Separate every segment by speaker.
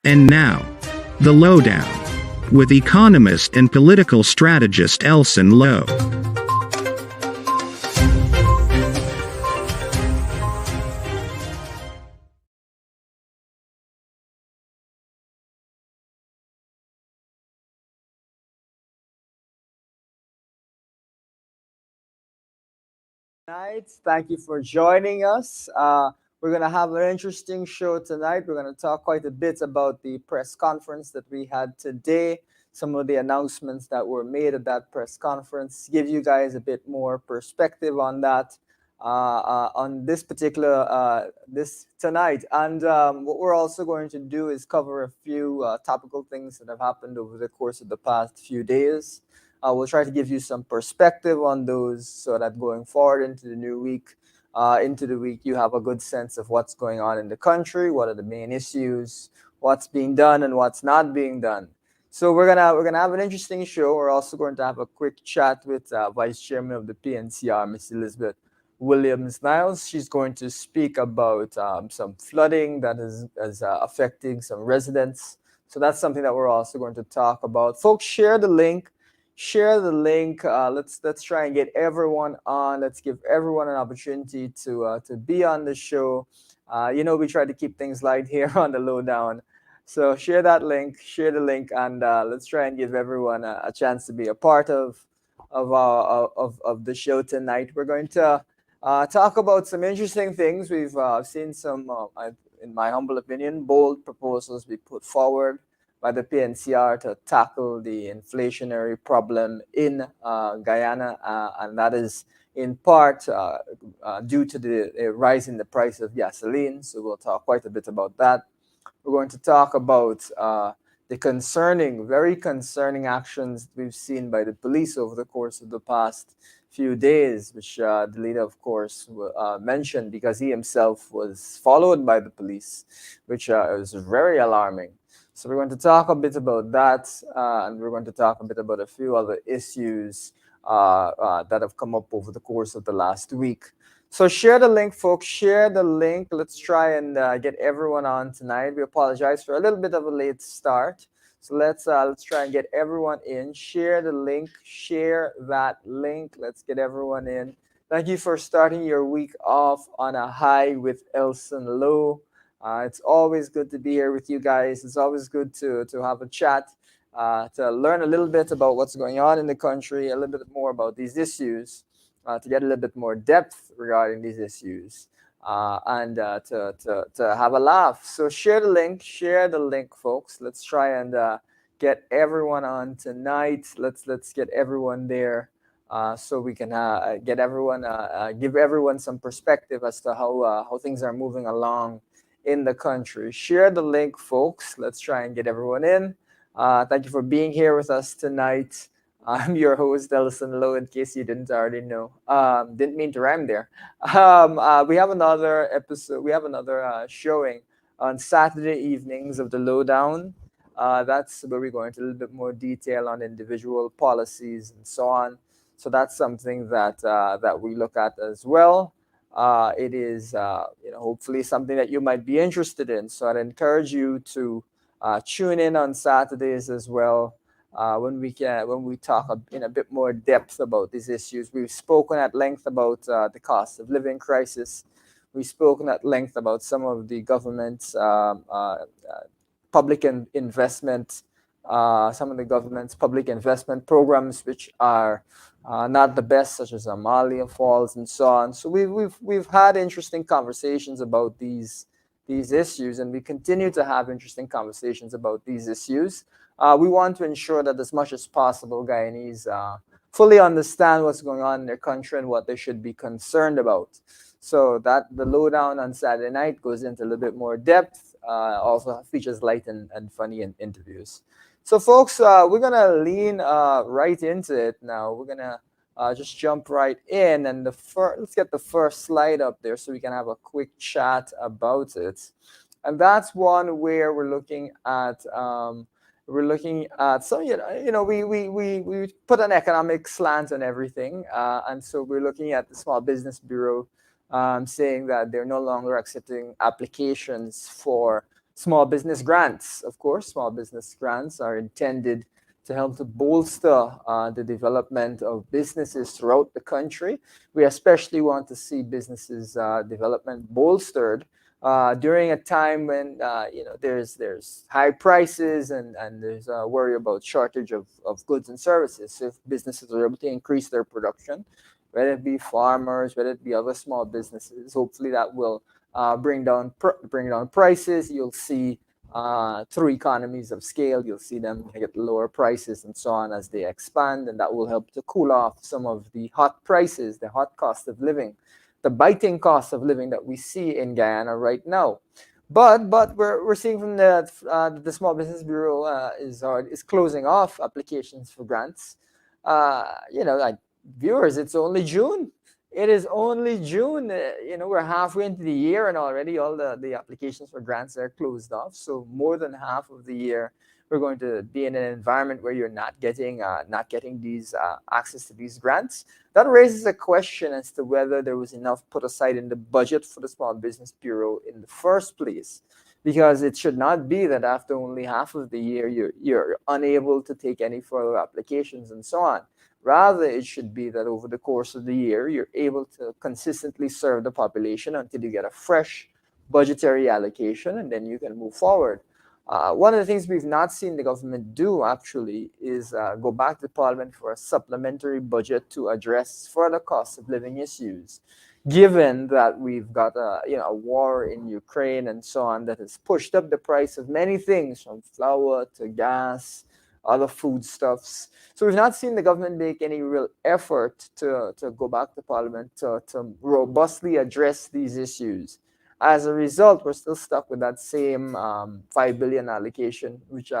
Speaker 1: And now, the Lowdown, with economist and political strategist Elson Low.
Speaker 2: Tonight. Thank you for joining us. We're going to have an interesting show tonight. We're going to talk quite a bit about the press conference that we had today, some of the announcements that were made at that press conference, give you guys a bit more perspective on that, on this particular, this tonight. And what we're also going to do is cover a few topical things that have happened over the course of the past few days. We'll try to give you some perspective on those so that going forward into the new week, you have a good sense of what's going on in the country, what are the main issues, what's being done and what's not being done. So we're gonna have an interesting show. We're also going to have a quick chat with Vice Chairman of the PNCR, Miss Elizabeth Williams-Niles. She's going to speak about some flooding that is affecting some residents. So that's something that we're also going to talk about. Folks, share the link. Let's try and get everyone on. Let's give everyone an opportunity to be on the show. We try to keep things light here on the Lowdown. So share the link, and let's try and give everyone a chance to be a part of the show tonight. We're going to talk about some interesting things. We've seen some, in my humble opinion, bold proposals be put forward by the PNCR to tackle the inflationary problem in Guyana, and that is in part due to the rise in the price of gasoline. So we'll talk quite a bit about that. We're going to talk about the very concerning actions we've seen by the police over the course of the past few days, which the leader, of course, mentioned because he himself was followed by the police, which was very alarming. So we're going to talk a bit about that, and we're going to talk a bit about a few other issues that have come up over the course of the last week. So share the link, folks. Share the link. Let's try and get everyone on tonight. We apologize for a little bit of a late start. So let's try and get everyone in. Share the link. Share that link. Let's get everyone in. Thank you for starting your week off on a high with Elson Low. It's always good to be here with you guys. It's always good to have a chat, to learn a little bit about what's going on in the country, a little bit more about these issues, to get a little bit more depth regarding these issues, and to have a laugh. So share the link, folks. Let's try and get everyone on tonight. Let's get everyone there, so we can get everyone, give everyone some perspective as to how things are moving along in the country. Share the link, folks. Let's try and get everyone in. Thank you for being here with us tonight. I'm your host, Elson Low, in case you didn't already know. Didn't mean to rhyme there. We have another episode. We have another showing on Saturday evenings of the Lowdown. That's where we go into a little bit more detail on individual policies and so on. So that's something that we look at as well. It is, hopefully something that you might be interested in. So I'd encourage you to tune in on Saturdays as well, when we talk in a bit more depth about these issues. We've spoken at length about the cost of living crisis. We've spoken at length about some of the government's public investment, some of the government's public investment programs, which are not the best, such as Amalia Falls and so on. So we've had interesting conversations about these issues, and we continue to have interesting conversations about these issues. We want to ensure that as much as possible, Guyanese fully understand what's going on in their country and what they should be concerned about. So that the lowdown on Saturday night goes into a little bit more depth. Also features light and funny interviews. So, folks, we're gonna lean right into it now. We're gonna just jump right in, and let's get the first slide up there so we can have a quick chat about it. And that's one where we're looking at some, we put an economic slant on everything, and so we're looking at the Small Business Bureau, saying that they're no longer accepting applications for small business grants. Of course, small business grants are intended to help to bolster the development of businesses throughout the country. We especially want to see businesses development bolstered during a time when there's high prices and there's a worry about shortage of goods and services. So if businesses are able to increase their production, whether it be farmers, whether it be other small businesses, hopefully that will bring down prices. You'll see through economies of scale, you'll see them get lower prices and so on as they expand, and that will help to cool off some of the hot prices, the hot cost of living, the biting cost of living that we see in Guyana right now. But we're seeing from the Small Business Bureau is closing off applications for grants. Like viewers, it's only June. It is only June. We're halfway into the year, and already all the applications for grants are closed off. So more than half of the year, we're going to be in an environment where you're not getting these access to these grants. That raises a question as to whether there was enough put aside in the budget for the Small Business Bureau in the first place, because it should not be that after only half of the year you're unable to take any further applications and so on. Rather, it should be that over the course of the year, you're able to consistently serve the population until you get a fresh budgetary allocation, and then you can move forward. One of the things we've not seen the government do actually is go back to Parliament for a supplementary budget to address further cost of living issues, given that we've got a war in Ukraine and so on that has pushed up the price of many things from flour to gas, other foodstuffs. So we've not seen the government make any real effort to go back to Parliament to robustly address these issues. As a result, we're still stuck with that same 5 billion allocation, which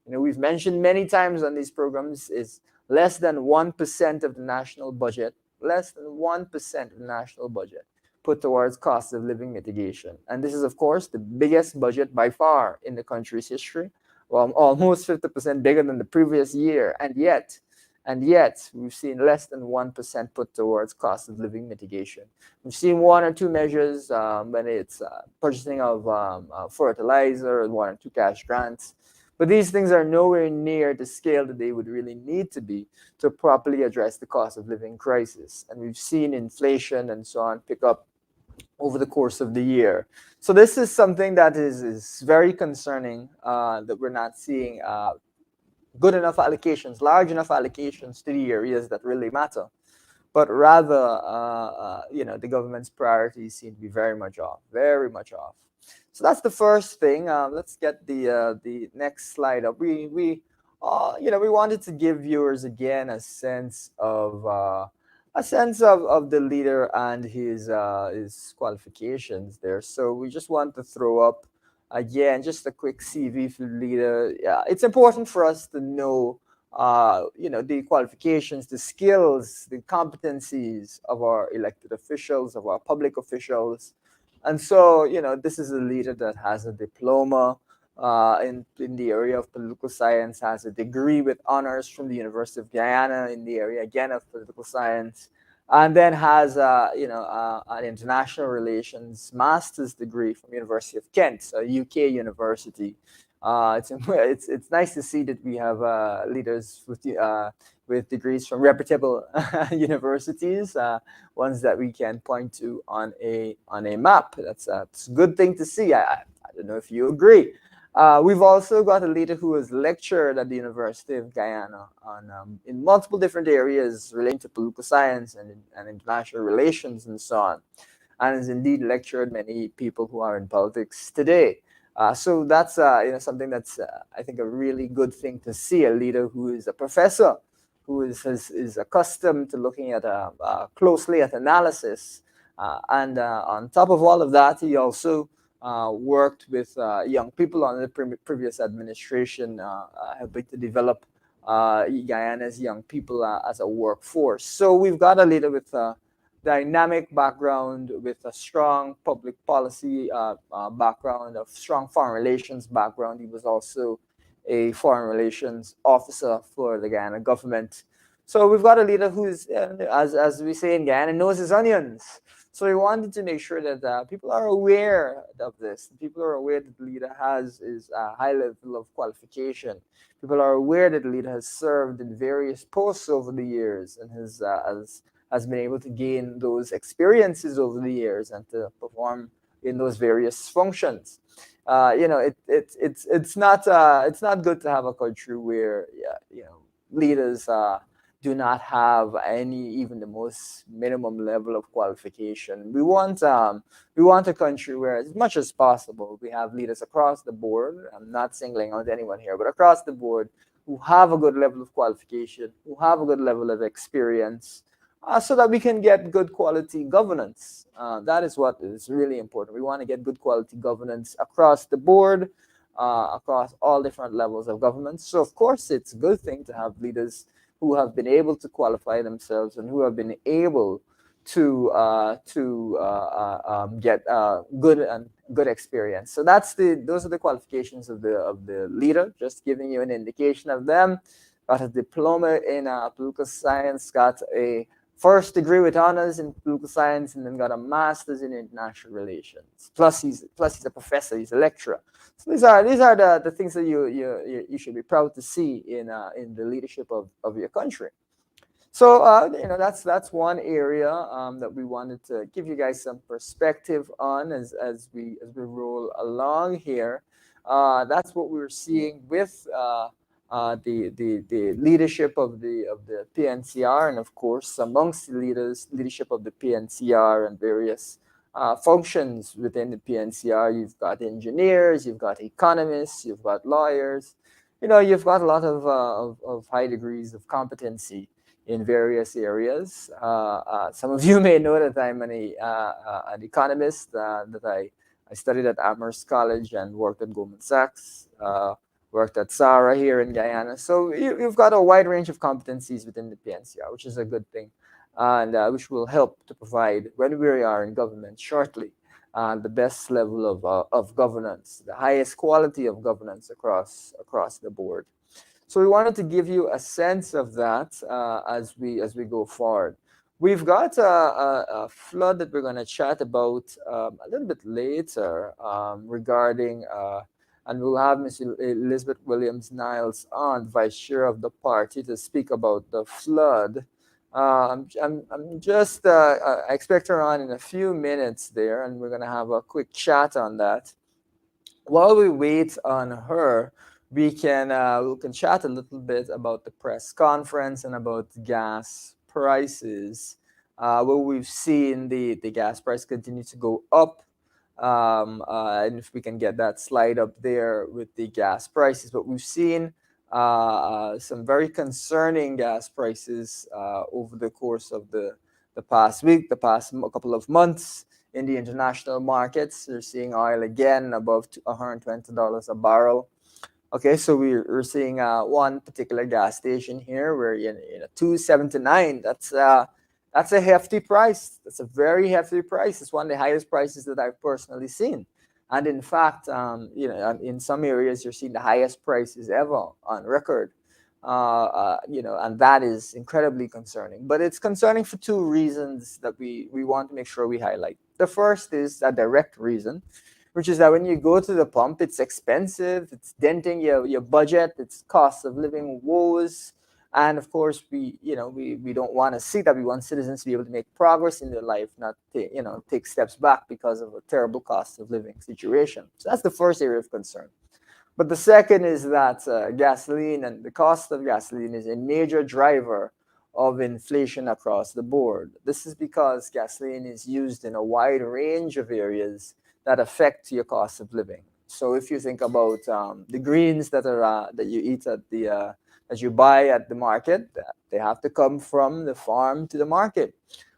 Speaker 2: we've mentioned many times on these programs is less than 1% of the national budget, less than 1% of the national budget put towards cost of living mitigation. And this is, of course, the biggest budget by far in the country's history, well, almost 50% bigger than the previous year. And yet, we've seen less than 1% put towards cost of living mitigation. We've seen one or two measures when it's purchasing of fertilizer, one or two cash grants. But these things are nowhere near the scale that they would really need to be to properly address the cost of living crisis. And we've seen inflation and so on pick up over the course of the year. So this is something that is very concerning, that we're not seeing good enough allocations, large enough allocations to the areas that really matter. But rather, the government's priorities seem to be very much off, very much off. So that's the first thing. Let's get the next slide up. We wanted to give viewers again a sense of the leader and his qualifications there. So we just want to throw up again just a quick CV for the leader. Yeah, it's important for us to know the qualifications, the skills, the competencies of our elected officials, of our public officials. And so, this is a leader that has a diploma in the area of political science, has a degree with honors from the University of Guyana in the area, again, of political science, and then has, an international relations master's degree from University of Kent, a UK university. It's nice to see that we have leaders with degrees from reputable universities, ones that we can point to on a map. That's a good thing to see. I don't know if you agree. We've also got a leader who has lectured at the University of Guyana in multiple different areas relating to political science and international relations and so on, and has indeed lectured many people who are in politics today. So that's something that's I think a really good thing to see, a leader who is a professor, who is accustomed to looking at closely at analysis And on top of all of that, he also worked with young people on the previous administration, helping to develop Guyana's young people as a workforce. So we've got a leader with a dynamic background, with a strong public policy background, a strong foreign relations background. He was also a foreign relations officer for the Guyana government. So we've got a leader who's, as we say in Guyana, knows his onions. So we wanted to make sure that people are aware of this. People are aware that the leader has is a high level of qualification. People are aware that the leader has served in various posts over the years and has been able to gain those experiences over the years and to perform in those various functions. It's not good to have a country where leaders do not have any, even the most minimum level of qualification. We want a country where, as much as possible, we have leaders across the board. I'm not singling out anyone here, but across the board, who have a good level of qualification, who have a good level of experience, so that we can get good quality governance. That is what is really important. We want to get good quality governance across the board, across all different levels of government. So, of course, it's a good thing to have leaders who have been able to qualify themselves and who have been able to get good experience. So those are the qualifications of the leader. Just giving you an indication of them. Got a diploma in political science. Got a first degree with honors in political science, and then got a master's in international relations. Plus he's a professor. He's a lecturer. So these are the things that you should be proud to see in the leadership of your country. So that's one area that we wanted to give you guys some perspective on as we roll along here. That's what we were seeing with the leadership of the PNCR, and of course amongst the leadership of the PNCR and various functions within the PNCR. You've got engineers, you've got economists, you've got lawyers. You've got a lot of high degrees of competency in various areas. Some of you may know that I'm an economist, that I studied at Amherst College and worked at Goldman Sachs, worked at SARA here in Guyana. So you've got a wide range of competencies within the PNCR, which is a good thing, and which will help to provide, when we are in government shortly, the best level of governance, the highest quality of governance across the board. So we wanted to give you a sense of that as we go forward. We've got a flood that we're going to chat about a little bit later regarding, and we'll have Ms. Elizabeth Williams-Niles on, Vice Chair of the party, to speak about the flood. I expect her on in a few minutes there, and we're going to have a quick chat on that. While we wait on her, we can chat a little bit about the press conference and about gas prices, where we've seen the gas price continue to go up. And if we can get that slide up there with the gas prices, but we've seen some very concerning gas prices over the course of the past week, the past couple of months in the international markets. We're seeing oil again above $120 a barrel. Okay, so we're seeing one particular gas station here where $2.79. That's a hefty price. That's a very hefty price. It's one of the highest prices that I've personally seen. And in fact, in some areas you're seeing the highest prices ever on record. And that is incredibly concerning. But it's concerning for two reasons that we want to make sure we highlight. The first is a direct reason, which is that when you go to the pump, it's expensive, it's denting your budget, it's cost of living woes. And of course, we don't want to see that. We want citizens to be able to make progress in their life, not take steps back because of a terrible cost of living situation. So that's the first area of concern. But the second is that gasoline and the cost of gasoline is a major driver of inflation across the board. This is because gasoline is used in a wide range of areas that affect your cost of living. So if you think about the greens that you eat that you buy at the market, they have to come from the farm to the market.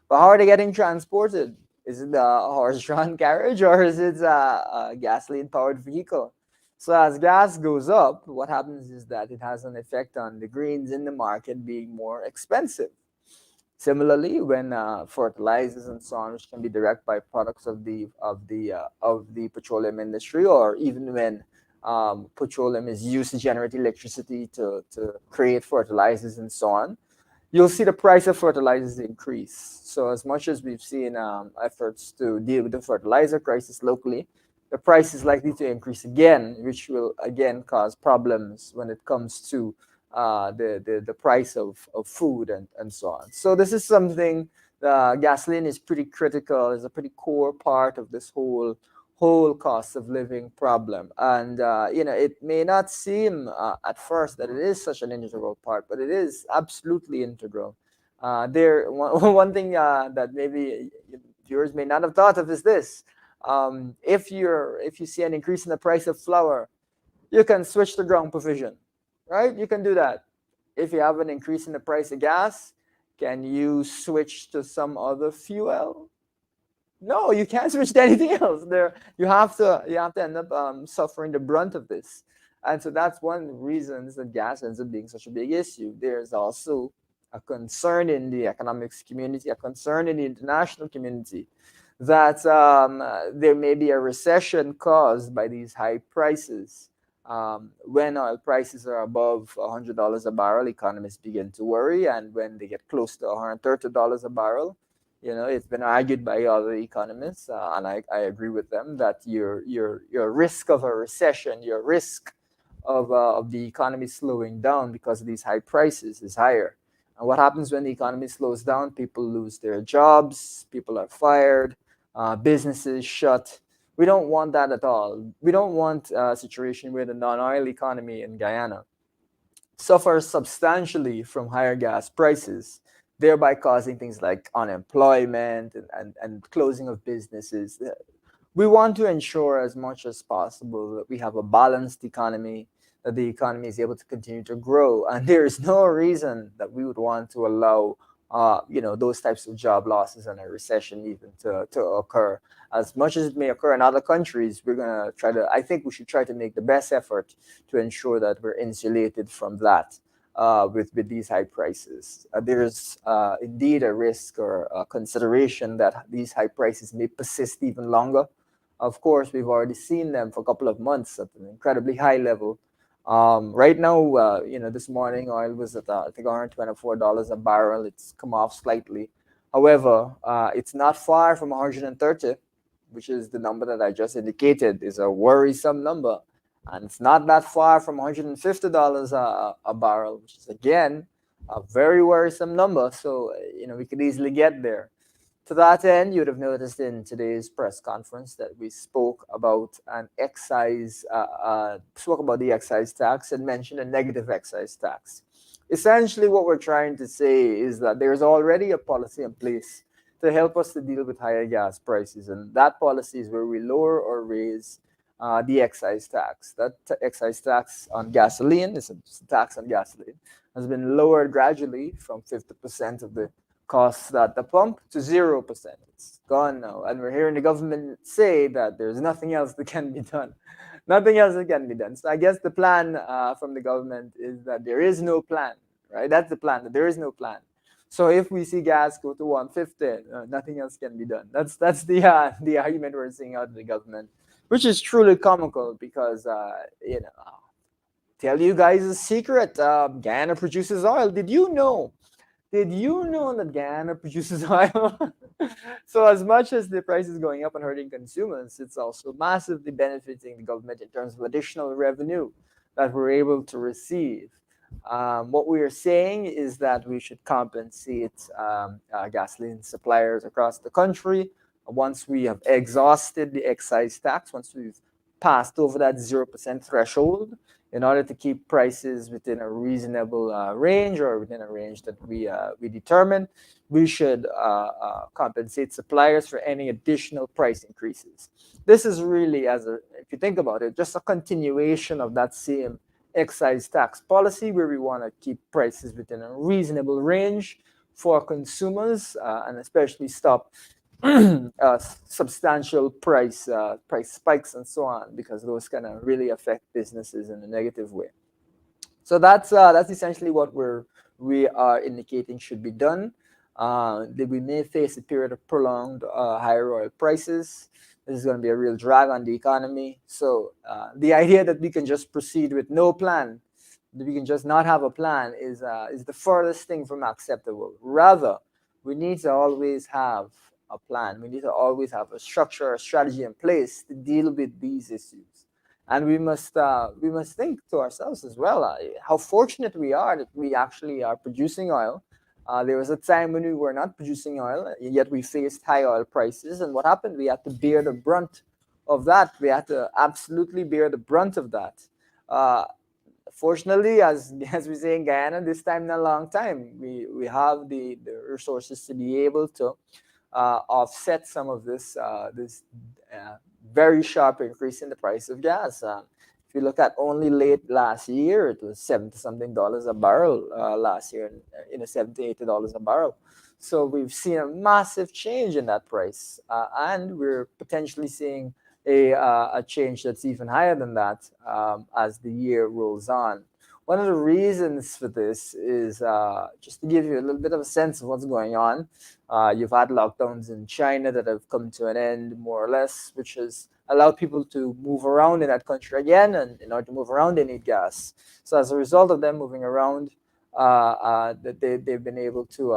Speaker 2: But how are they getting transported? Is it a horse-drawn carriage or is it a gasoline-powered vehicle? So as gas goes up, what happens is that it has an effect on the greens in the market being more expensive. Similarly, when fertilizers and so on, which can be direct byproducts of the petroleum industry, or even when petroleum is used to generate electricity to create fertilizers and so on, you'll see the price of fertilizers increase. So as much as we've seen efforts to deal with the fertilizer crisis locally, the price is likely to increase again, which will again cause problems when it comes to the price of food and so on. So this is something, gasoline is pretty critical, is a pretty core part of this whole cost of living problem. And it may not seem at first that it is such an integral part, but it is absolutely integral. One thing that maybe viewers may not have thought of is this: if you see an increase in the price of flour, you can switch to ground provision, right? You can do that. If you have an increase in the price of gas, can you switch to some other fuel? No, you can't switch to anything else. There, you have to end up suffering the brunt of this, and so that's one of the reasons that gas ends up being such a big issue. There's also a concern in the economics community, a concern in the international community, that there may be a recession caused by these high prices. When oil prices are above $100 a barrel, economists begin to worry, and when they get close to $130 a barrel, it's been argued by other economists, and I agree with them, that your risk of a recession, your risk of the economy slowing down because of these high prices is higher. And what happens when the economy slows down? People lose their jobs, people are fired, businesses shut. We don't want that at all. We don't want a situation where the non-oil economy in Guyana suffers substantially from higher gas prices, thereby causing things like unemployment and closing of businesses. We want to ensure as much as possible that we have a balanced economy, that the economy is able to continue to grow. And there is no reason that we would want to allow those types of job losses and a recession even to occur. As much as it may occur in other countries, we're going to I think we should try to make the best effort to ensure that we're insulated from that with these high prices. There's indeed a risk or a consideration that these high prices may persist even longer. Of course, we've already seen them for a couple of months at an incredibly high level. Right now, this morning oil was at I think $124 a barrel. It's come off slightly. However, it's not far from 130, which is the number that I just indicated is a worrisome number. And it's not that far from $150 a barrel, which is again a very worrisome number. So, we could easily get there. To that end, you would have noticed in today's press conference that we spoke about spoke about the excise tax and mentioned a negative excise tax. Essentially, what we're trying to say is that there's already a policy in place to help us to deal with higher gas prices, and that policy is where we lower or raise the excise tax. That excise tax on gasoline, is a tax on gasoline, has been lowered gradually from 50% of the costs at the pump to 0%. It's gone now. And we're hearing the government say that there's nothing else that can be done. Nothing else that can be done. So I guess the plan from the government is that there is no plan, right? That's the plan, that there is no plan. So if we see gas go to 150, nothing else can be done. That's the argument we're seeing out of the government, which is truly comical because, tell you guys a secret. Guyana produces oil. Did you know that Guyana produces oil? So as much as the price is going up and hurting consumers, it's also massively benefiting the government in terms of additional revenue that we're able to receive. What we are saying is that we should compensate gasoline suppliers across the country once we have exhausted the excise tax, once we've passed over that 0% threshold, in order to keep prices within a reasonable range, or within a range that we determine. We should compensate suppliers for any additional price increases. This is really, if you think about it, just a continuation of that same excise tax policy, where we want to keep prices within a reasonable range for consumers, and especially stop substantial price spikes and so on, because those kind of really affect businesses in a negative way. So that's essentially what we are indicating should be done. That we may face a period of prolonged higher oil prices. This is going to be a real drag on the economy. So the idea that we can just proceed with no plan, that we can just not have a plan, is the furthest thing from acceptable. Rather, we need to always have a plan. We need to always have a structure, a strategy in place to deal with these issues. And we must think to ourselves as well, how fortunate we are that we actually are producing oil. There was a time when we were not producing oil, yet we faced high oil prices. And what happened? We had to bear the brunt of that. We had to absolutely bear the brunt of that. Uh, Fortunately, as we say in Guyana, this time in a long time, we have the resources to be able to offset some of this uh, very sharp increase in the price of gas. If you look at only late last year, it was 70 something dollars a barrel last year, $70 $80 a barrel. So we've seen a massive change in that price, and we're potentially seeing a change that's even higher than that as the year rolls on. One of the reasons for this is just to give you a little bit of a sense of what's going on. You've had lockdowns in China that have come to an end, more or less, which has allowed people to move around in that country again. And in order to move around, they need gas. So as a result of them moving around, that they've been able to,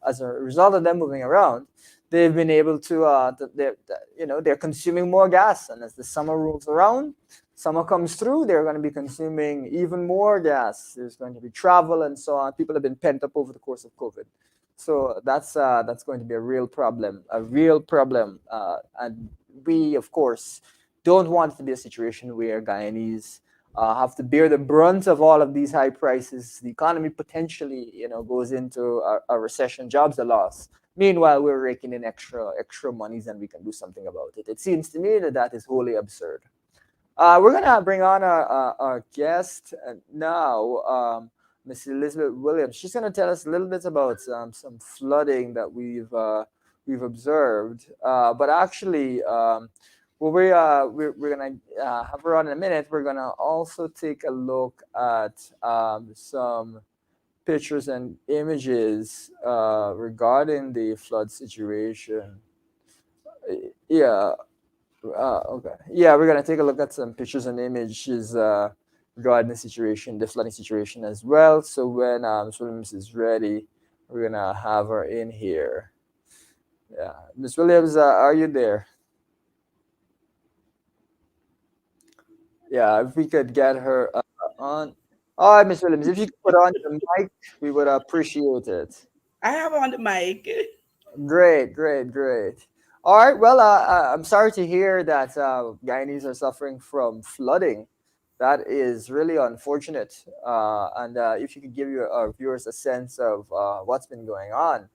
Speaker 2: as a result of them moving around, they've been able to, they're consuming more gas. And as the summer rolls around, summer comes through, they're going to be consuming even more gas. There's going to be travel and so on. People have been pent up over the course of COVID. So that's going to be a real problem. And we, of course, don't want it to be a situation where Guyanese have to bear the brunt of all of these high prices. The economy potentially, goes into a recession, jobs are lost. Meanwhile, we're raking in extra monies, and we can do something about it. It seems to me that that is wholly absurd. We're gonna bring on our guest now, Miss Elizabeth Williams. She's gonna tell us a little bit about some flooding that we've observed. But actually, well, we're gonna have her on in a minute. We're gonna also take a look at some pictures and images regarding the flood situation. Yeah. Okay. Yeah, we're gonna take a look at some pictures and images regarding the situation, the flooding situation as well. So when Ms. Williams is ready, we're gonna have her in here. Yeah, Ms. Williams, are you there? Yeah, if we could get her on. All right, Ms. Williams, if you could put on the mic, we would appreciate it.
Speaker 3: I have on the mic.
Speaker 2: Great, great, great. All right. Well, I'm sorry to hear that Guyanese are suffering from flooding. That is really unfortunate. And if you could give our viewers a sense of what's been going on,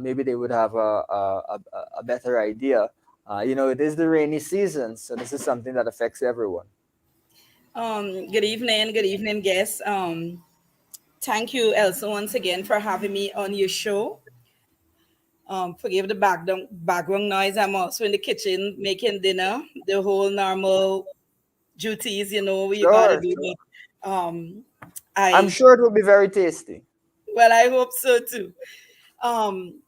Speaker 2: maybe they would have a better idea. It is the rainy season, so this is something that affects everyone.
Speaker 3: Good evening, guests. Thank you, Elson, once again for having me on your show. Forgive the background noise. I'm also in the kitchen making dinner. The whole normal duties, you gotta
Speaker 2: Sure,
Speaker 3: do.
Speaker 2: sure.
Speaker 3: But
Speaker 2: I'm
Speaker 3: I
Speaker 2: sure it will be very tasty.
Speaker 3: well, I hope so too. Um,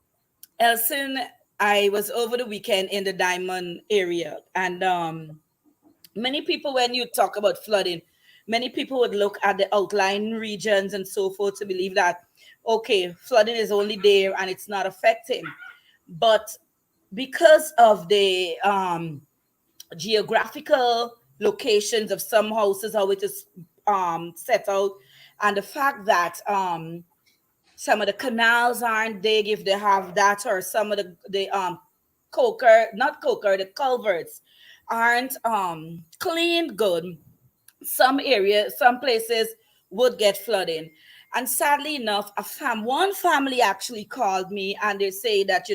Speaker 3: Elson, I was over the weekend in the Diamond area, and many people, when you talk about flooding, many people would look at the outlying regions and so forth to believe that, okay, flooding is only there and it's not affecting. But because of the geographical locations of some houses, how it is set out, and the fact that some of the canals aren't big if they have that, or some of the coker, not coker, the culverts aren't cleaned good. Some areas, some places would get flooding. And sadly enough, one family actually called me and they say that,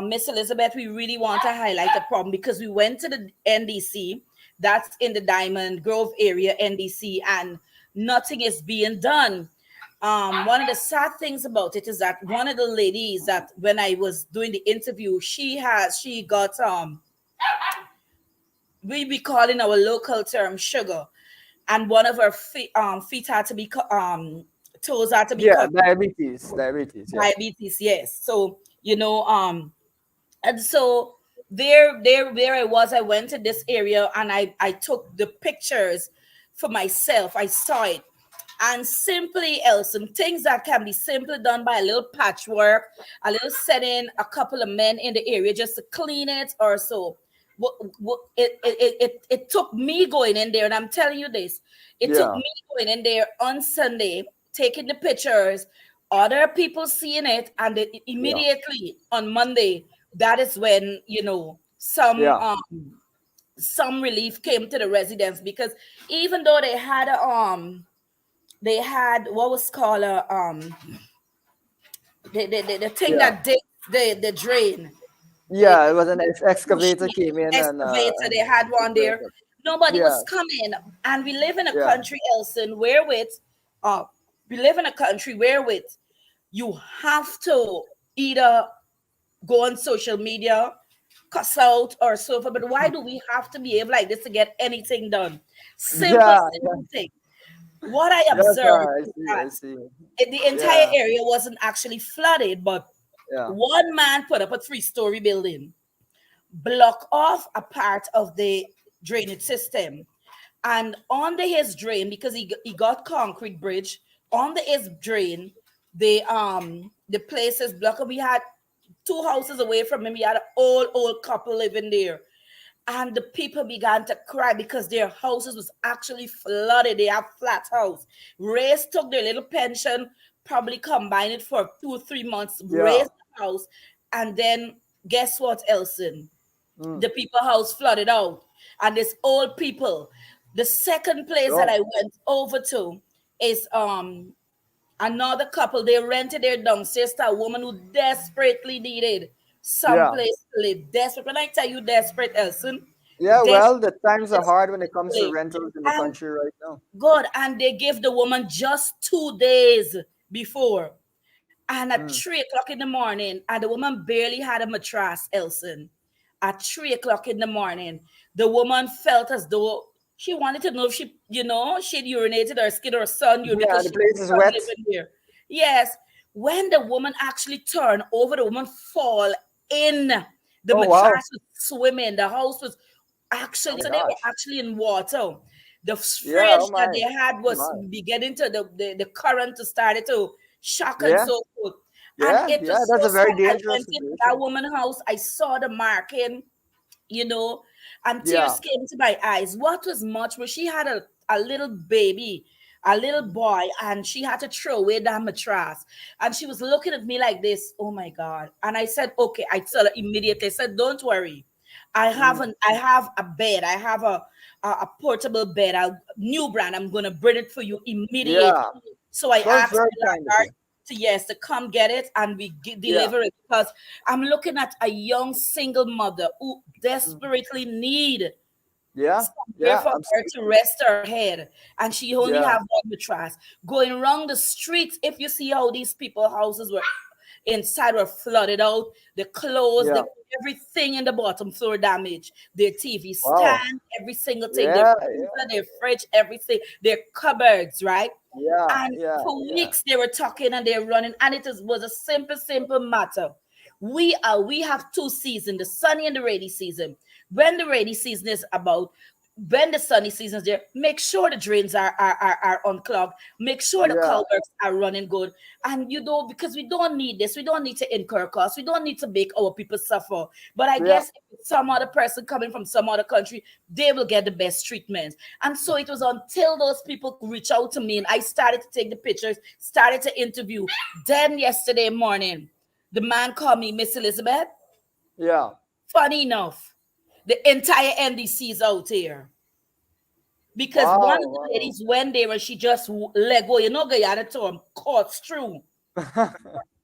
Speaker 3: Miss Elizabeth, we really want to highlight a problem because we went to the NDC, that's in the Diamond Grove area, NDC, and nothing is being done. One of the sad things about it is that one of the ladies that when I was doing the interview, she got we be calling our local term sugar, and one of her feet had to be toes had to be
Speaker 2: Yeah,
Speaker 3: cut.
Speaker 2: diabetes. Yeah,
Speaker 3: Diabetes, yes. So and so there where I was, I went to this area and I took the pictures for myself. I saw it. And simply, Elson, things that can be simply done by a little patchwork, a little setting, a couple of men in the area just to clean it or so. It took me going in there, and I'm telling you this, it took
Speaker 2: yeah,
Speaker 3: me going in there on Sunday, taking the pictures, other people seeing it, and
Speaker 2: yeah,
Speaker 3: immediately on Monday, that is when
Speaker 2: yeah.
Speaker 3: some relief came to the residents, because even though they had what was called a the thing
Speaker 2: Yeah.
Speaker 3: that digs the drain, the
Speaker 2: Yeah, it was an excavator
Speaker 3: machine,
Speaker 2: came in
Speaker 3: excavator. They
Speaker 2: and
Speaker 3: had one
Speaker 2: took
Speaker 3: there.
Speaker 2: it.
Speaker 3: Nobody
Speaker 2: Yeah,
Speaker 3: was coming, and we live in a
Speaker 2: yeah,
Speaker 3: country, Elson, wherewith uh we live in a country wherewith you have to either go on social media, cuss out or so forth. But why do we have to behave like this to get anything done? Simple,
Speaker 2: yeah, yeah.
Speaker 3: simple thing. What I
Speaker 2: Yes,
Speaker 3: observed
Speaker 2: I
Speaker 3: is
Speaker 2: see,
Speaker 3: that
Speaker 2: I see.
Speaker 3: the entire
Speaker 2: Yeah,
Speaker 3: area wasn't actually flooded, but
Speaker 2: yeah,
Speaker 3: one man put up a three-story building, block off a part of the drainage system. And under his drain, because he got concrete bridge, under his drain, the place is blocked. We had two houses away from him. We had an old couple living there. And the people began to cry because their houses was actually flooded. They have flat house. Race took their little pension, probably combined it for 2 or 3 months,
Speaker 2: yeah.
Speaker 3: raised the house, and then guess what, Elson?
Speaker 2: Mm.
Speaker 3: The people house flooded out. And this old people. The second place that
Speaker 2: Oh,
Speaker 3: I went over to is another couple. They rented their downstairs to a woman who desperately needed some
Speaker 2: yeah.
Speaker 3: place to live. Desperate. When I tell you desperate, Elson,
Speaker 2: Yeah, well, the times are
Speaker 3: desperate
Speaker 2: hard when it comes
Speaker 3: to
Speaker 2: to
Speaker 3: live.
Speaker 2: rentals in the
Speaker 3: And
Speaker 2: country right now.
Speaker 3: God, and they gave the woman just 2 days before. And at
Speaker 2: Mm.
Speaker 3: 3 o'clock in the morning, and the woman barely had a mattress, Elson. At 3 o'clock in the morning, the woman felt as though she wanted to know if she'd urinated or skid her son urine
Speaker 2: Yeah,
Speaker 3: because
Speaker 2: the
Speaker 3: she had
Speaker 2: place is
Speaker 3: a son
Speaker 2: wet.
Speaker 3: living there. Yes. When the woman actually turned over, the woman fall in. The
Speaker 2: Oh,
Speaker 3: mattress
Speaker 2: wow.
Speaker 3: was swimming. The house was
Speaker 2: Oh
Speaker 3: actually,
Speaker 2: my
Speaker 3: so they were
Speaker 2: gosh.
Speaker 3: actually in water. The
Speaker 2: Yeah, oh
Speaker 3: fridge that
Speaker 2: my.
Speaker 3: they had
Speaker 2: Oh
Speaker 3: was
Speaker 2: my.
Speaker 3: beginning to the current to start it to shock and
Speaker 2: Yeah,
Speaker 3: so forth. And
Speaker 2: yeah,
Speaker 3: it
Speaker 2: yeah.
Speaker 3: was so
Speaker 2: That's a very
Speaker 3: sad. I
Speaker 2: dangerous
Speaker 3: went into that
Speaker 2: situation.
Speaker 3: woman's house. I saw the marking, you know, and
Speaker 2: Yeah.
Speaker 3: tears came to my eyes. What was much was she had a little baby, a little boy, and she had to throw away that mattress. And she was looking at me like this, oh my God. And I said, okay, I told her immediately, I said, don't worry.
Speaker 2: Mm.
Speaker 3: I have a bed. I have a portable bed, a new brand. I'm gonna bring it for you immediately.
Speaker 2: Yeah.
Speaker 3: So I
Speaker 2: That was
Speaker 3: asked
Speaker 2: very
Speaker 3: the
Speaker 2: kind of
Speaker 3: landlord
Speaker 2: you.
Speaker 3: to come get it, and we
Speaker 2: Yeah.
Speaker 3: deliver it, because I'm looking at a young single mother who
Speaker 2: Mm.
Speaker 3: desperately need
Speaker 2: Yeah.
Speaker 3: somewhere
Speaker 2: Yeah.
Speaker 3: for her to
Speaker 2: Absolutely.
Speaker 3: rest her head, and she only
Speaker 2: Yeah.
Speaker 3: have one mattress. Going around the streets, if you see how these people houses were inside were flooded out, the clothes,
Speaker 2: Yeah.
Speaker 3: everything in the bottom floor damaged, their TV
Speaker 2: Wow.
Speaker 3: stand, every single thing, their
Speaker 2: Yeah.
Speaker 3: freezer, their fridge, everything, their cupboards, right?
Speaker 2: Yeah.
Speaker 3: And
Speaker 2: Yeah.
Speaker 3: for
Speaker 2: Yeah.
Speaker 3: weeks they were talking and they're running, and was a simple matter. We have two seasons, the sunny and the rainy season. When the rainy season is about, when the sunny season is there, make sure the drains are unclogged, make sure the
Speaker 2: Yeah.
Speaker 3: culverts are running good. And because we don't need this, we don't need to incur costs, we don't need to make our people suffer. But I
Speaker 2: Yeah.
Speaker 3: guess if some other person coming from some other country, they will get the best treatment. And so it was until those people reach out to me and I started to take the pictures, started to interview. Then yesterday morning, the man called me, Miss Elizabeth.
Speaker 2: Yeah.
Speaker 3: Funny enough, the entire NDC is out here. Because one of the
Speaker 2: Wow.
Speaker 3: ladies went there and she just let go. Guyana term, caught through,
Speaker 2: Wow.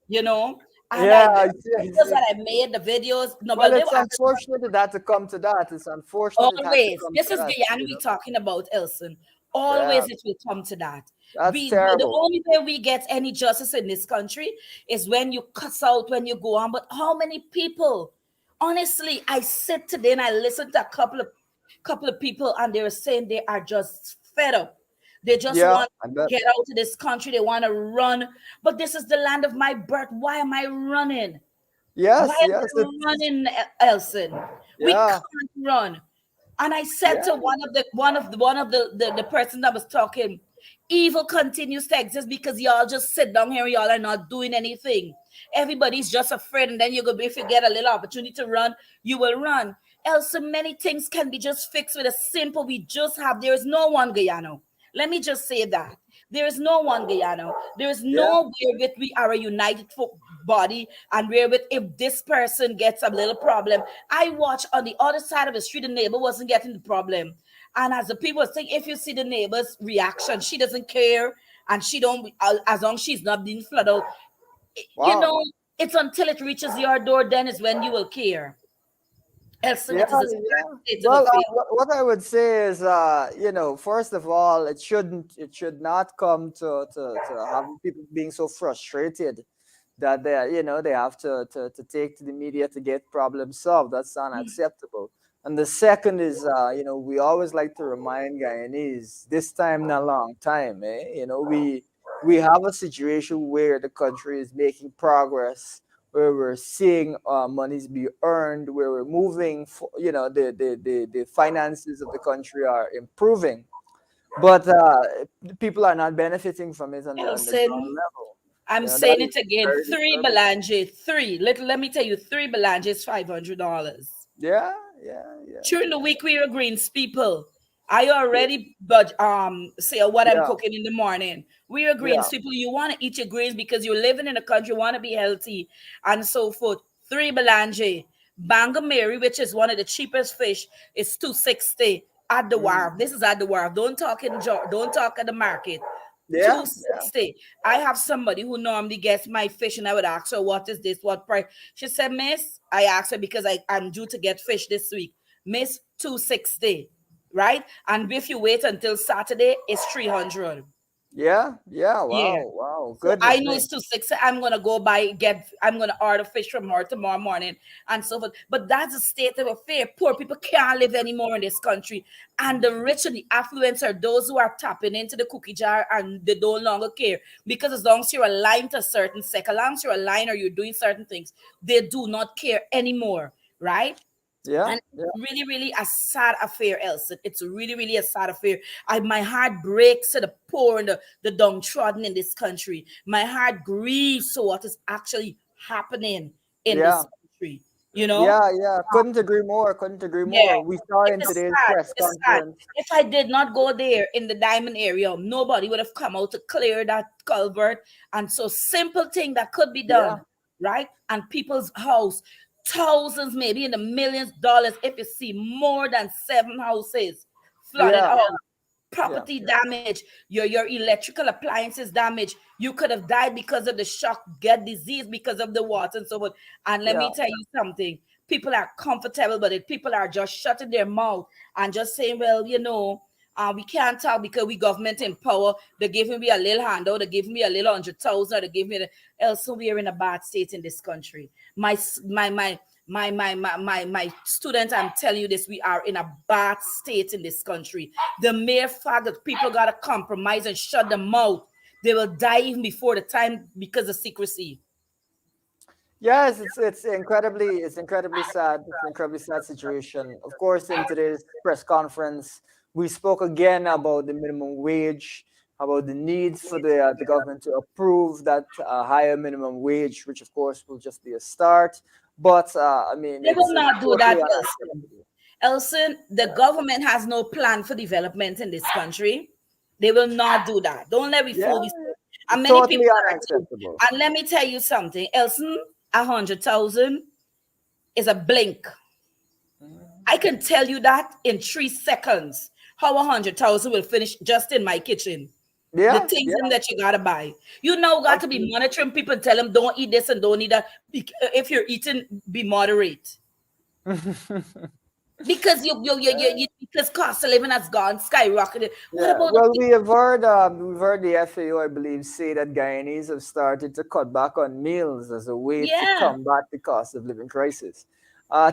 Speaker 3: you know. And
Speaker 2: Yeah.
Speaker 3: the
Speaker 2: I see. I
Speaker 3: videos
Speaker 2: see.
Speaker 3: that I made, the videos, no,
Speaker 2: Well,
Speaker 3: but they were
Speaker 2: it's unfortunate that had to come to that. It's unfortunate it had to
Speaker 3: always.
Speaker 2: come
Speaker 3: This
Speaker 2: to
Speaker 3: is
Speaker 2: that.
Speaker 3: Guyana
Speaker 2: You
Speaker 3: we
Speaker 2: know.
Speaker 3: talking about, Elson.
Speaker 2: Yeah,
Speaker 3: Always it will come to that.
Speaker 2: that's
Speaker 3: The
Speaker 2: terrible.
Speaker 3: only way we get any justice in this country is when you cuss out, when you go on. But how many people? Honestly, I sit today and I listen to a couple of people, and they were saying they are just fed up. They just
Speaker 2: Yeah,
Speaker 3: want
Speaker 2: I
Speaker 3: to
Speaker 2: bet.
Speaker 3: get out of this country. They want to run. But this is the land of my birth. Why am I running? Why
Speaker 2: Yes,
Speaker 3: am
Speaker 2: yes,
Speaker 3: I running, Elson? We
Speaker 2: yeah,
Speaker 3: can't run. And I said
Speaker 2: yeah.
Speaker 3: to one of the person that was talking, evil continues to exist because y'all just sit down here, y'all are not doing anything. Everybody's just afraid, and then you're gonna be, if you get a little opportunity to run, you will run. Else, so many things can be just fixed with a simple. We just have. There is no one Guyana. Let me just say that. There is no one Guyana. There is
Speaker 2: Yeah.
Speaker 3: no wherewith we are a united body, and wherewith if this person gets a little problem, I watch on the other side of the street, the neighbor wasn't getting the problem. And as the people think, if you see the neighbor's reaction, she doesn't care, and she don't, as long as she's not being flooded out, you
Speaker 2: Wow.
Speaker 3: know, it's until it reaches your door, then is when you will care. Else
Speaker 2: Yeah,
Speaker 3: it is a sad
Speaker 2: yeah.
Speaker 3: state of
Speaker 2: Well,
Speaker 3: affairs.
Speaker 2: what I would say is, first of all, it should not come to having people being so frustrated that they have to take to the media to get problems solved. That's unacceptable. And the second is, we always like to remind Guyanese, this time not long time, eh? We have a situation where the country is making progress, where we're seeing monies be earned, where we're moving, the finances of the country are improving, but people are not benefiting from it on the ground
Speaker 3: Elson,
Speaker 2: level.
Speaker 3: I'm
Speaker 2: That
Speaker 3: saying
Speaker 2: is
Speaker 3: it again.
Speaker 2: very
Speaker 3: Three
Speaker 2: disturbing.
Speaker 3: Belange, three. Let me tell you, three Belange is $500.
Speaker 2: Yeah, yeah, yeah,
Speaker 3: During the
Speaker 2: yeah,
Speaker 3: week, we are greens people. I already but say what I'm
Speaker 2: yeah,
Speaker 3: cooking in the morning. We are
Speaker 2: yeah,
Speaker 3: greens people. You want to eat your greens because you're living in a country, you want to be healthy, and so forth. Three Belange, Banga Mary, which is one of the cheapest fish, is 260 at the
Speaker 2: mm,
Speaker 3: wharf. This is at the wharf. Don't talk at the market.
Speaker 2: yeah, yeah,
Speaker 3: 260. I have somebody who normally gets my fish, and I would ask her, what is this? What price? She said, Miss, I asked her because I'm due to get fish this week. Miss, 260, right? And if you wait until Saturday, it's 300.
Speaker 2: yeah, yeah.
Speaker 3: Yeah.
Speaker 2: Wow, wow,
Speaker 3: So I
Speaker 2: goodness
Speaker 3: know
Speaker 2: me.
Speaker 3: it's 260. I'm gonna order fish from her tomorrow morning and so forth. But that's the state of affair. Poor people can't live anymore in this country. And the rich and the affluents are those who are tapping into the cookie jar, and they no longer care. Because as long as you're aligned to a certain sect, as long as you're aligned or you're doing certain things, they do not care anymore. Right?
Speaker 2: Yeah,
Speaker 3: And
Speaker 2: yeah,
Speaker 3: really, really a sad affair, Elson. It's really, really a sad affair. My heart breaks to the poor and the downtrodden in this country. My heart grieves to what is actually happening in
Speaker 2: yeah.
Speaker 3: this country. You know?
Speaker 2: Yeah, yeah, couldn't agree more. Couldn't agree
Speaker 3: Yeah.
Speaker 2: more. We saw
Speaker 3: It
Speaker 2: in
Speaker 3: is
Speaker 2: today's
Speaker 3: sad.
Speaker 2: press
Speaker 3: It is sad.
Speaker 2: conference.
Speaker 3: If I did not go there in the diamond area, nobody would have come out to clear that culvert. And so simple thing that could be
Speaker 2: Yeah,
Speaker 3: done, right? And people's house, thousands, maybe in the millions dollars, if you see more than 7 houses flooded
Speaker 2: yeah,
Speaker 3: out,
Speaker 2: yeah,
Speaker 3: property damage, your electrical appliances damage. You could have died because of the shock, get disease because of the water and so forth. And let
Speaker 2: yeah,
Speaker 3: me tell you something. People are comfortable, but it people are just shutting their mouth and just saying, well, we can't talk because we government in power. They're giving me a little handout, they're giving me a little 100,000, they're giving me else. So we are in a bad state in this country. My students, I'm telling you this, we are in a bad state in this country. The mere fact that people gotta compromise and shut their mouth, they will die even before the time because of secrecy.
Speaker 2: yes. It's incredibly sad. It's an incredibly sad situation. Of course, in today's press conference, we spoke again about the minimum wage, about the needs for the government to approve that higher minimum wage, which of course will just be a start. But I mean,
Speaker 3: They will
Speaker 2: it's
Speaker 3: not do
Speaker 2: totally
Speaker 3: that, Elson.
Speaker 2: unacceptable.
Speaker 3: Elson, the government has no plan for development in this country. They will not do that. Don't let me
Speaker 2: Yeah,
Speaker 3: fool you. And many
Speaker 2: totally
Speaker 3: people are too.
Speaker 2: unacceptable.
Speaker 3: And let me tell you something, Elson, 100,000 is a blink. I can tell you that in 3 seconds. How 100,000 will finish just in my kitchen. The
Speaker 2: Yeah,
Speaker 3: things
Speaker 2: yeah,
Speaker 3: in that you gotta buy. You now got to be
Speaker 2: absolutely.
Speaker 3: monitoring people and tell them don't eat this and don't eat that. If you're eating, be moderate. Because because cost of living has gone skyrocketed. What
Speaker 2: Yeah,
Speaker 3: about the
Speaker 2: well,
Speaker 3: people?
Speaker 2: we've heard the FAO, I believe, say that Guyanese have started to cut back on meals as a way to
Speaker 3: Yeah.
Speaker 2: combat the cost of living crisis.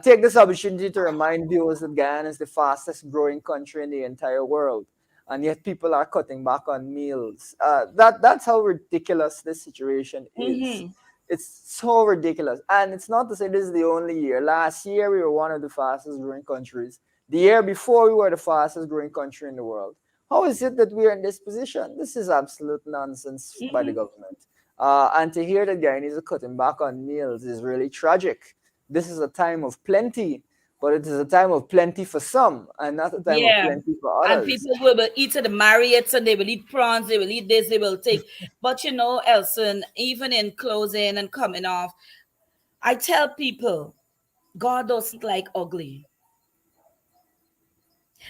Speaker 2: Take this opportunity to remind viewers that Guyana is the fastest growing country in the entire world, and yet people are cutting back on meals. That's how ridiculous this situation is.
Speaker 3: Mm-hmm.
Speaker 2: It's so ridiculous, and it's not to say this is the only year. Last year we were one of the fastest growing countries. The year before we were the fastest growing country in the world. How is it that we are in this position? This is absolute nonsense by the
Speaker 3: Mm-hmm.
Speaker 2: government. And to hear that Guyanese are cutting back on meals is really tragic. This is a time of plenty, but it is a time of plenty for some and not a time of
Speaker 3: Yeah.
Speaker 2: plenty for
Speaker 3: And
Speaker 2: others.
Speaker 3: people will eat at the Marriotts and they will eat prawns, they will eat this, they will take. But Elson, even in closing and coming off, I tell people, God doesn't like ugly.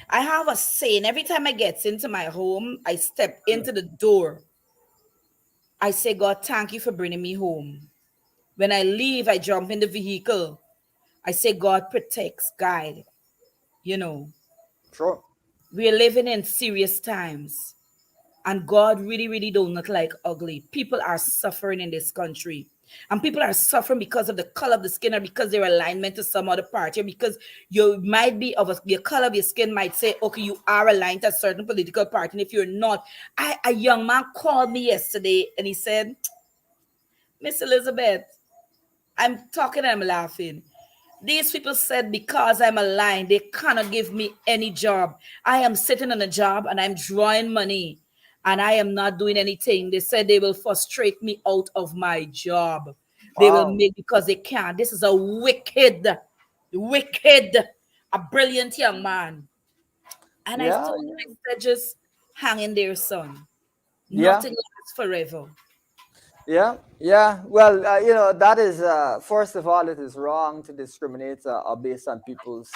Speaker 3: I have a saying every time I get into my home, I step into the door. I say, God, thank you for bringing me home. When I leave, I jump in the vehicle. I say, God protects, guide. You know,
Speaker 2: Sure.
Speaker 3: we are living in serious times. And God really, really do not like ugly. People are suffering in this country. And people are suffering because of the color of the skin or because their alignment to some other party. Or because you might be your color of your skin might say, okay, you are aligned to a certain political party. And if you're not, a young man called me yesterday and he said, Miss Elizabeth, I'm talking and I'm laughing. These people said because I'm aligned, they cannot give me any job. I am sitting on a job and I'm drawing money and I am not doing anything. They said they will frustrate me out of my job. They will
Speaker 2: Wow.
Speaker 3: make because they can't. This is a wicked, a brilliant young man. And I
Speaker 2: Yeah,
Speaker 3: told him, I said, just hang in there, son.
Speaker 2: yeah,
Speaker 3: Nothing lasts forever.
Speaker 2: yeah, yeah. Well, that is, first of all, it is wrong to discriminate based on people's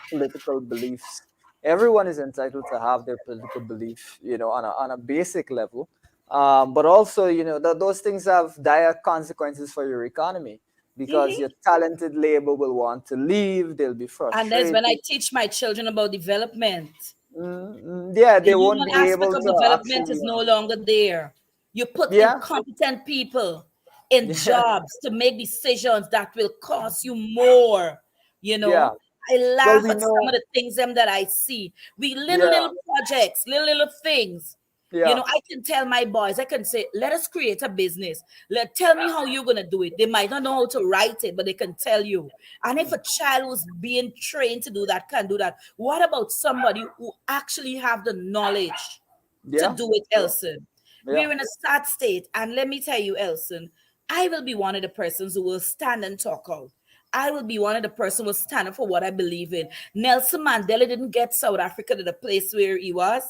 Speaker 2: political beliefs. Everyone is entitled to have their political belief, on a basic level. But also, those things have dire consequences for your economy because
Speaker 3: Mhm.
Speaker 2: your talented labor will want to leave, they'll be
Speaker 3: And that's
Speaker 2: frustrated.
Speaker 3: when I teach my children about development.
Speaker 2: Yeah,
Speaker 3: The
Speaker 2: they won't
Speaker 3: human
Speaker 2: be
Speaker 3: aspect
Speaker 2: able
Speaker 3: of
Speaker 2: to
Speaker 3: development
Speaker 2: actually,
Speaker 3: is no longer there. You put
Speaker 2: yeah,
Speaker 3: incompetent people in
Speaker 2: yeah,
Speaker 3: jobs to make decisions that will cost you more. You
Speaker 2: yeah.
Speaker 3: know, I
Speaker 2: Well,
Speaker 3: laugh
Speaker 2: we
Speaker 3: at some of
Speaker 2: know,
Speaker 3: the things them that I see. We
Speaker 2: yeah,
Speaker 3: little projects, little things.
Speaker 2: yeah.
Speaker 3: I can tell my boys, I can say, let us create a business. Tell me how you're gonna do it. They might not know how to write it, but they can tell you. And if a child who's being trained to do that can do that, what about somebody who actually have the knowledge to
Speaker 2: Yeah,
Speaker 3: do it,
Speaker 2: yeah,
Speaker 3: Elson?
Speaker 2: yeah,
Speaker 3: We're in a sad state, and let me tell you, Elson, I will be one of the persons who will stand and talk out. I will be one of the person who will stand up for what I believe in. Nelson Mandela didn't get South Africa to the place where he was,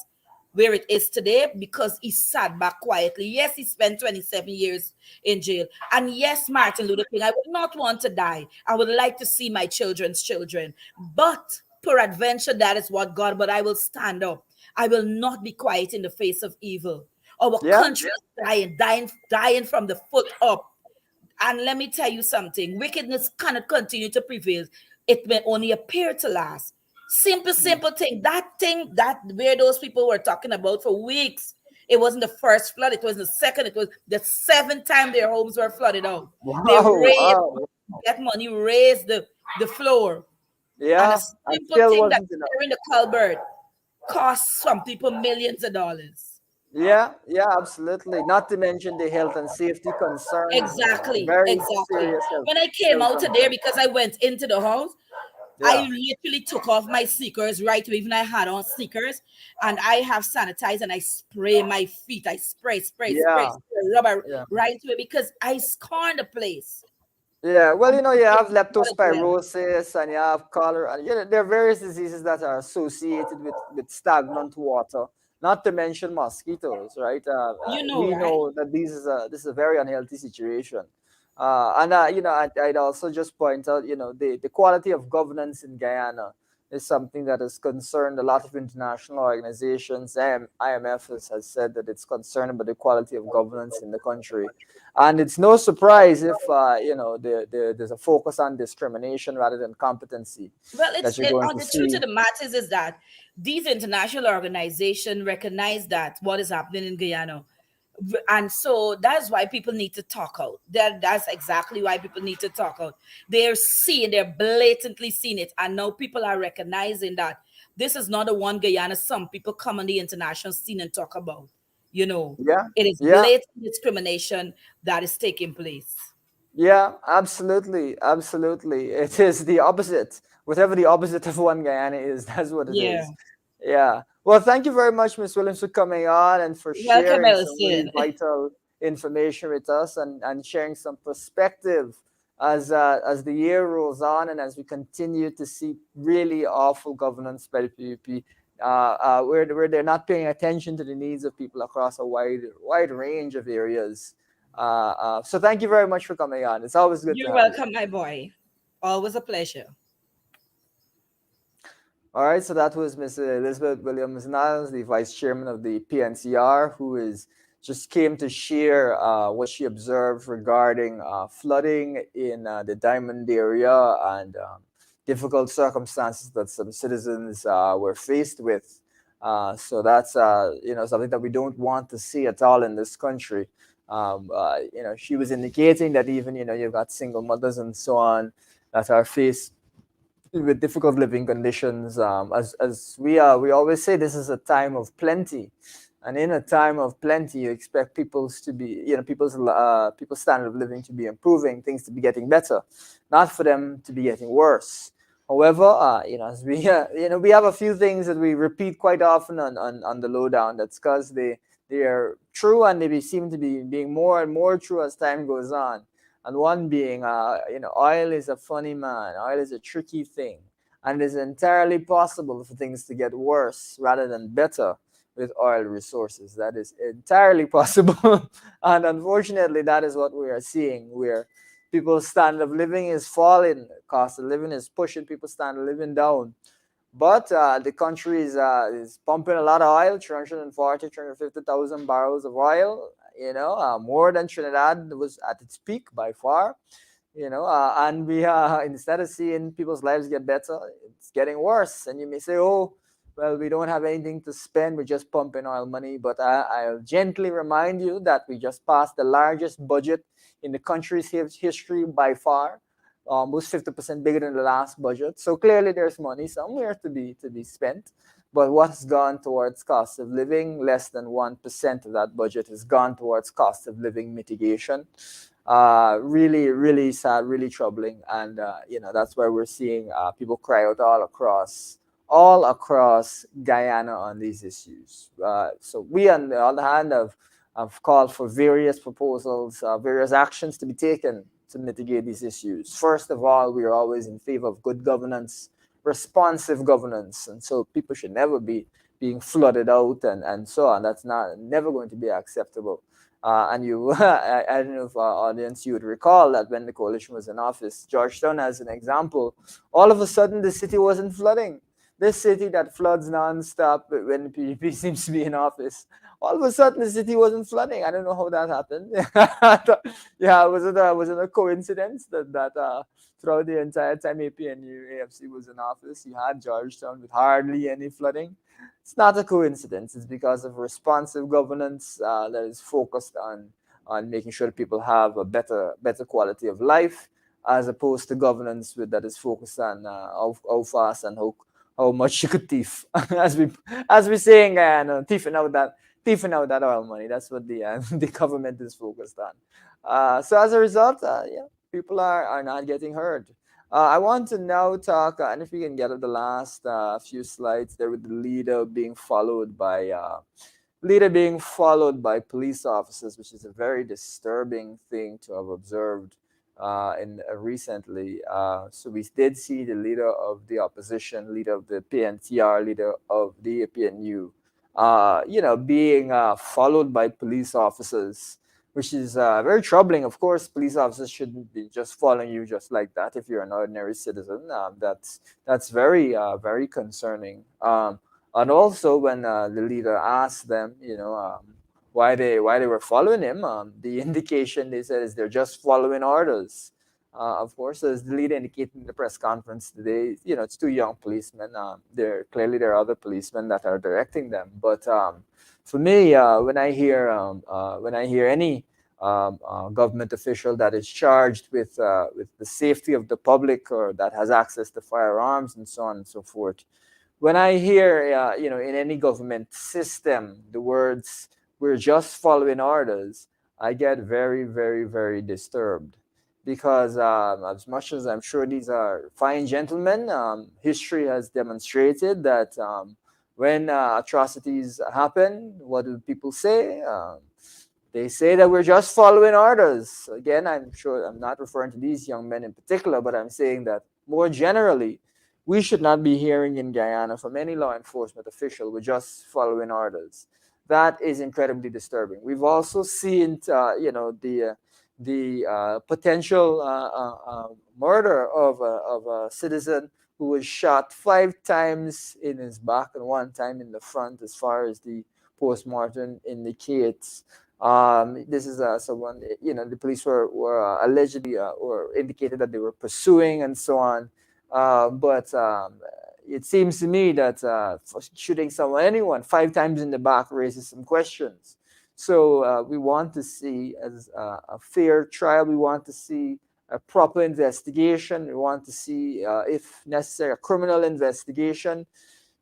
Speaker 3: where it is today, because he sat back quietly. Yes, he spent 27 years in jail. And yes, Martin Luther King, I would not want to die. I would like to see my children's children. But peradventure, that is what God, but I will stand up. I will not be quiet in the face of evil. Our
Speaker 2: yeah,
Speaker 3: country is dying from the foot up. And let me tell you something, wickedness cannot continue to prevail. It may only appear to last. Simple thing. That thing that where those people were talking about for weeks. It wasn't the first flood, it was the second, it was the seventh time their homes were flooded out. They
Speaker 2: wow,
Speaker 3: raised
Speaker 2: wow,
Speaker 3: that money, raised the floor. And a
Speaker 2: yeah, and
Speaker 3: simple
Speaker 2: still
Speaker 3: thing that
Speaker 2: wasn't enough.
Speaker 3: clearing the culvert costs some people millions of dollars.
Speaker 2: Yeah, yeah, absolutely. Not to mention the health and safety concerns, very
Speaker 3: Exactly.
Speaker 2: serious health
Speaker 3: When I came
Speaker 2: health
Speaker 3: out today,
Speaker 2: concerns.
Speaker 3: because I went into the house, I
Speaker 2: Yeah,
Speaker 3: literally took off my sneakers right away. Even I had on sneakers, and I have sanitized and I spray my feet. I
Speaker 2: yeah,
Speaker 3: spray rubber
Speaker 2: yeah.
Speaker 3: right away because I scorn the place.
Speaker 2: Yeah, well,
Speaker 3: And
Speaker 2: you
Speaker 3: it's
Speaker 2: have
Speaker 3: not as well.
Speaker 2: leptospirosis and you have cholera, and there are various diseases that are associated with stagnant water. Not to mention mosquitoes, right? We
Speaker 3: Right?
Speaker 2: know that this is a very unhealthy situation, and I'd also just point out, the quality of governance in Guyana. is something that has concerned a lot of international organizations. IMF has said that it's concerned about the quality of governance in the country. And it's no surprise if, there's a focus on discrimination rather than competency
Speaker 3: Well,
Speaker 2: that you're going to
Speaker 3: the truth
Speaker 2: see.
Speaker 3: of the matters is that these international organizations recognize that what is happening in Guyana, and so that's why people need to talk out. That's exactly why people need to talk out. They're blatantly seeing it, and now people are recognizing that this is not a one Guyana. Some people come on the international scene and talk about. You know,
Speaker 2: Yeah,
Speaker 3: it is
Speaker 2: yeah.
Speaker 3: blatant discrimination that is taking place.
Speaker 2: Yeah, absolutely, absolutely. It is the opposite. Whatever the opposite of one Guyana is, that's what it
Speaker 3: Yeah.
Speaker 2: is. Yeah. Well, thank you very much, Miss Williams, for coming on and for
Speaker 3: Welcome,
Speaker 2: sharing some really
Speaker 3: Elson.
Speaker 2: vital information with us, and sharing some perspective as the year rolls on and as we continue to see really awful governance by the PUP, where they're not paying attention to the needs of people across a wide range of areas. So thank you very much for coming on. It's always good to
Speaker 3: You're
Speaker 2: have you.
Speaker 3: welcome, my boy. Always a pleasure.
Speaker 2: All right, so that was Ms. Elizabeth Williams Niles, the vice chairman of the PNCR, who is just came to share what she observed regarding flooding in the Diamond area and difficult circumstances that some citizens were faced with. So that's something that we don't want to see at all in this country. She was indicating that even you've got single mothers and so on that are faced with difficult living conditions. We always say, this is a time of plenty, and in a time of plenty, you expect people's to be, people's standard of living to be improving, things to be getting better, not for them to be getting worse. However, as we we have a few things that we repeat quite often on the lowdown. That's because they are true, and seem to be being more and more true as time goes on. And one being, oil is a funny man. Oil is a tricky thing. And it is entirely possible for things to get worse rather than better with oil resources. That is entirely possible. And unfortunately, that is what we are seeing, where people's standard of living is falling, cost of living is pushing people's standard of living down. But the country is pumping a lot of oil, 340, 350,000 barrels of oil, more than Trinidad was at its peak by far, and we instead of seeing people's lives get better, it's getting worse. And you may say, oh, well, we don't have anything to spend, we're just pumping oil money. But I'll gently remind you that we just passed the largest budget in the country's history by far, almost 50% bigger than the last budget. So clearly there's money somewhere to be spent. But what's gone towards cost of living? Less than 1% of that budget has gone towards cost of living mitigation. Really, really sad, really troubling. And that's why we're seeing people cry out all across Guyana on these issues. So we, on the other hand, have called for various proposals, various actions to be taken to mitigate these issues. First of all, we are always in favor of good governance, responsive governance, and so people should never be being flooded out and so on. That's never going to be acceptable. And I don't know if our audience, you would recall that when the coalition was in office, Georgetown, as an example, all of a sudden the city wasn't flooding. This city that floods nonstop when the PDP seems to be in office, all of a sudden the city wasn't flooding. I don't know how that happened. Yeah, was it a coincidence that throughout the entire time APNU AFC was in office, you had Georgetown with hardly any flooding? It's not a coincidence. It's because of responsive governance that is focused on making sure that people have a better quality of life, as opposed to governance that is focused on how fast and how much you could thief, as we saying, thieving out that oil money. That's what the the government is focused on. So as a result, yeah, people are not getting heard. I want to now talk, and if we can get at the last few slides there, with the leader being followed by police officers, which is a very disturbing thing to have observed in recently. So we did see the leader of the opposition, leader of the PNTR, leader of the PNU, being followed by police officers which is very troubling. Of course, police officers shouldn't be just following you just like that if you're an ordinary citizen. That's very very concerning. And also, when the leader asked them, why they were following him, the indication they said is they're just following orders. Of course, as the leader indicated in the press conference today, it's two young policemen. There are other policemen that are directing them. But for me, when I hear any government official that is charged with the safety of the public or that has access to firearms and so on and so forth, when I hear, in any government system, the words "we're just following orders," I get very, very, very disturbed. Because as much as I'm sure these are fine gentlemen, history has demonstrated that when atrocities happen, what do people say? They say that we're just following orders. Again, I'm sure I'm not referring to these young men in particular, but I'm saying that more generally, we should not be hearing in Guyana from any law enforcement official, we're just following orders. That is incredibly disturbing. We've also seen, the potential murder of a citizen who was shot 5 times in his back and 1 time in the front, as far as the postmortem indicates. This is someone, the police were allegedly or indicated that they were pursuing and so on. But it seems to me that for shooting anyone 5 times in the back raises some questions. So we want to see as a fair trial. We want to see a proper investigation. We want to see, if necessary, a criminal investigation,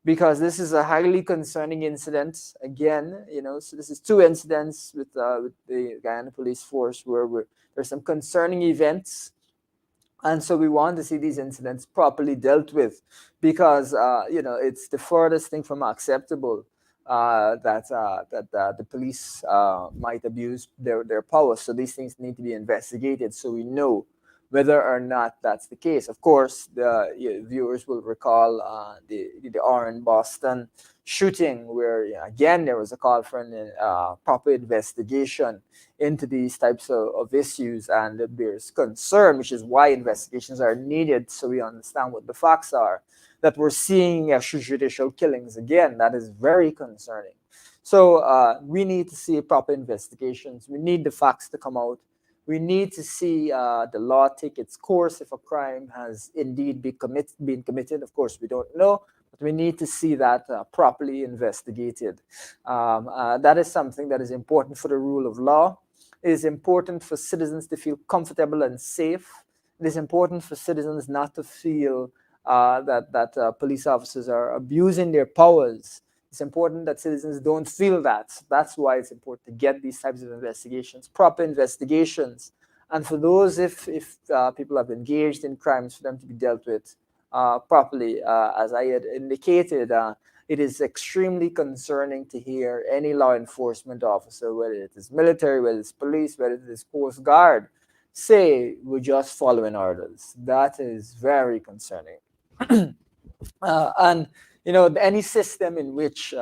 Speaker 2: because this is a highly concerning incident. Again, so this is two incidents with the Guyana Police Force where there's some concerning events, and so we want to see these incidents properly dealt with, because it's the furthest thing from acceptable that the police might abuse their power. So these things need to be investigated, so we know whether or not that's the case. Of course, the viewers will recall the Orange Boston shooting, where again there was a call for a proper investigation into these types of issues, and there's concern, which is why investigations are needed, so we understand what the facts are. That we're seeing extrajudicial killings again, that is very concerning. So we need to see proper investigations. We need the facts to come out. We need to see the law take its course if a crime has indeed been committed. Of course, we don't know, but we need to see that properly investigated. That is something that is important for the rule of law. It is important for citizens to feel comfortable and safe. It is important for citizens not to feel that police officers are abusing their powers. It's important that citizens don't feel that. That's why it's important to get these types of investigations, proper investigations. And for those, if people have engaged in crimes, for them to be dealt with properly. As I had indicated, it is extremely concerning to hear any law enforcement officer, whether it is military, whether it's police, whether it is Coast Guard, say we're just following orders. That is very concerning. And any system in which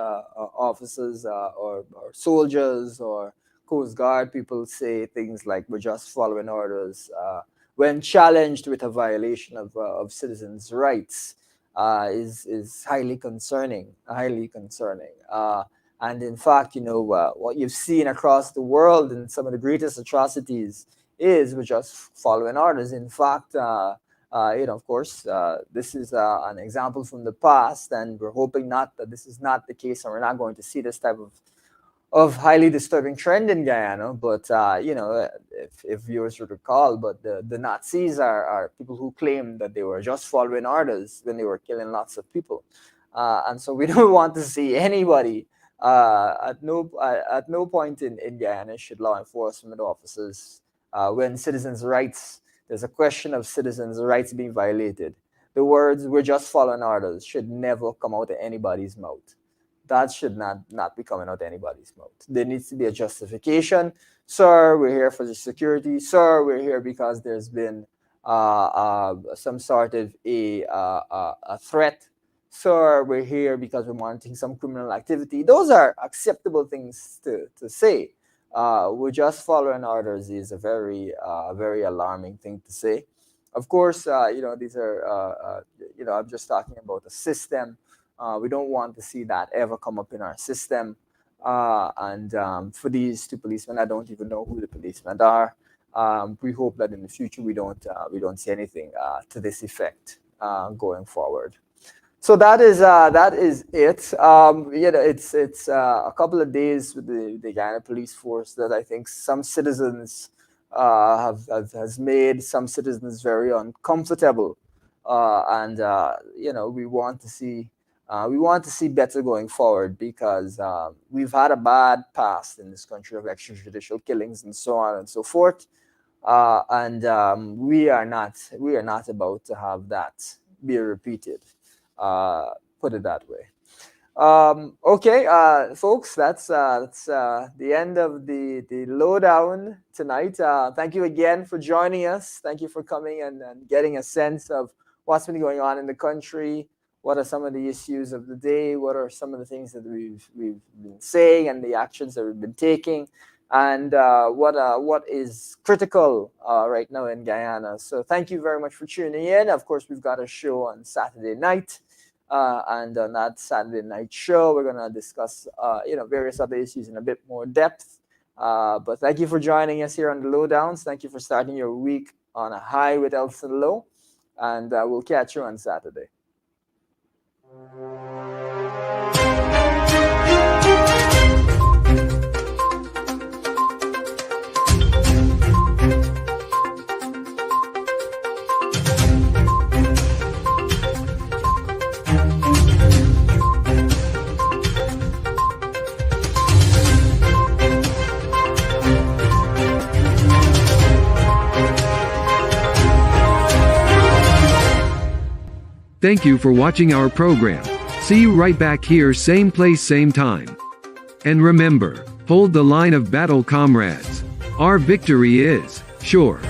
Speaker 2: officers or soldiers or Coast Guard people say things like we're just following orders when challenged with a violation of citizens' rights is highly concerning. And in fact, what you've seen across the world and some of the greatest atrocities is we're just following orders. In fact, of course, this is an example from the past, and we're hoping not that this is not the case, and we're not going to see this type of highly disturbing trend in Guyana. But if viewers would recall, but the Nazis are people who claim that they were just following orders when they were killing lots of people, and so we don't want to see anybody. At no point in Guyana should law enforcement officers, when citizens' rights, there's a question of citizens' rights being violated, the words "we're just following orders" should never come out of anybody's mouth. That should not be coming out of anybody's mouth. There needs to be a justification. Sir, we're here for the security. Sir, we're here because there's been some sort of a threat. Sir, we're here because we're wanting some criminal activity. Those are acceptable things to say. we're just following orders is a very alarming thing to say. Of course, these are, I'm just talking about the system. We don't want to see that ever come up in our system. And for these two policemen, I don't even know who the policemen are. We hope that in the future we don't see anything to this effect going forward. So that is it. It's a couple of days with the Guyana police force that I think some citizens has made some citizens very uncomfortable, and we want to see better going forward, because we've had a bad past in this country of extrajudicial killings and so on and so forth, and we are not about to have that be repeated. Put it that way. Okay, folks, that's the end of the lowdown tonight. Thank you again for joining us. Thank you for coming and getting a sense of what's been going on in the country. What are some of the issues of the day? What are some of the things that we've been saying and the actions that we've been taking? And what is critical right now in Guyana. So thank you very much for tuning in. Of course, we've got a show on Saturday night. And on that Saturday night show, we're going to discuss, various other issues in a bit more depth. But thank you for joining us here on the Lowdowns. Thank you for starting your week on a high with Elson Low. And we'll catch you on Saturday.
Speaker 4: Thank you for watching our program. See you right back here, same place, same time. And remember, hold the line of battle, comrades. Our victory is sure.